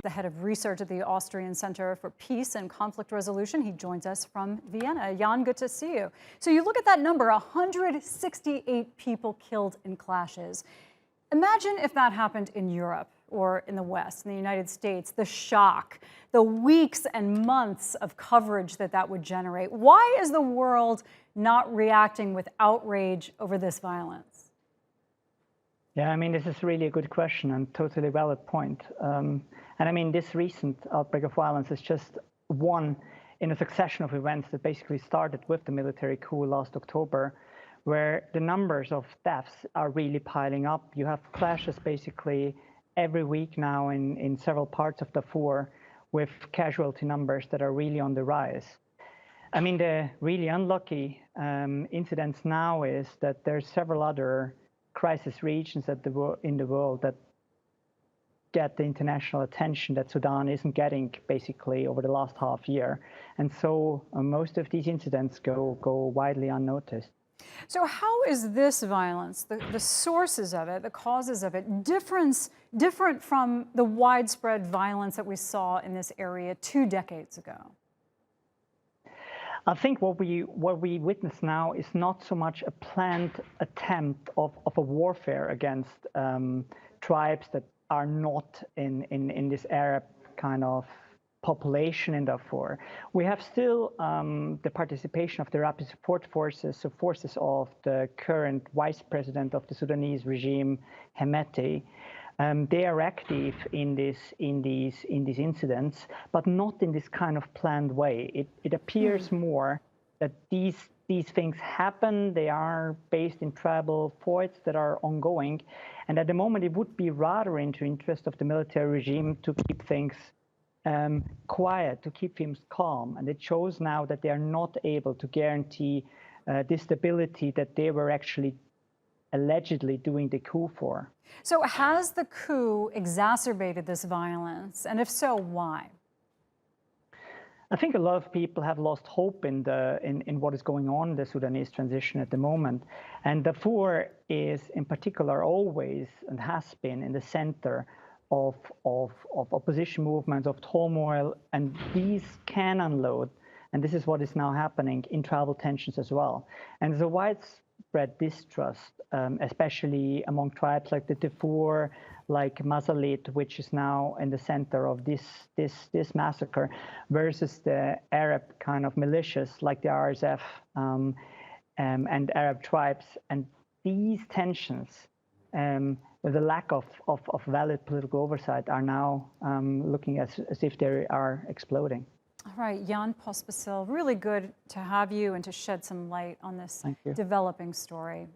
the head of research at the Austrian Centre for Peace and Conflict Resolution. He joins us from Vienna. Jan, good to see you. So you look at that number, 168 people killed in clashes. Imagine if that happened in Europe or in the West, in the United States, the shock, the weeks and months of coverage that would generate. Why is the world not reacting with outrage over this violence? Yeah, I mean, this is really a good question and totally valid point. And I mean, this recent outbreak of violence is just one in a succession of events that basically started with the military coup last October, where the numbers of deaths are really piling up. You have clashes basically every week now in several parts of Darfur with casualty numbers that are really on the rise. I mean, the really unlucky incidents now is that there's several other crisis regions in the world that get the international attention that Sudan isn't getting basically over the last half year. And so most of these incidents go widely unnoticed. So how is this violence, the sources of it, the causes of it, different from the widespread violence that we saw in this area 2 decades ago? I think what we witness now is not so much a planned attempt of a warfare against tribes that are not in this Arab kind of population in Darfur. We have still the participation of the rapid support forces, so forces of the current vice president of the Sudanese regime, Hemeti. They are active in these incidents, but not in this kind of planned way. It appears more that these things happen. They are based in tribal fights that are ongoing, and at the moment it would be rather in the interest of the military regime to keep things quiet, to keep things calm. And it shows now that they are not able to guarantee the stability that they were actually allegedly doing the coup for. So has the coup exacerbated this violence? And if so, why? I think a lot of people have lost hope in what is going on in the Sudanese transition at the moment. And Darfur is in particular always and has been in the center of opposition movements, of turmoil, and these can unload. And this is what is now happening in tribal tensions as well. And there's a widespread distrust, especially among tribes like the Darfur, like Masalit, which is now in the center of this massacre, versus the Arab kind of militias like the RSF and Arab tribes. And these tensions, with the lack of valid political oversight, are now looking as if they are exploding. All right, Jan Pospisil, really good to have you and to shed some light on this developing story.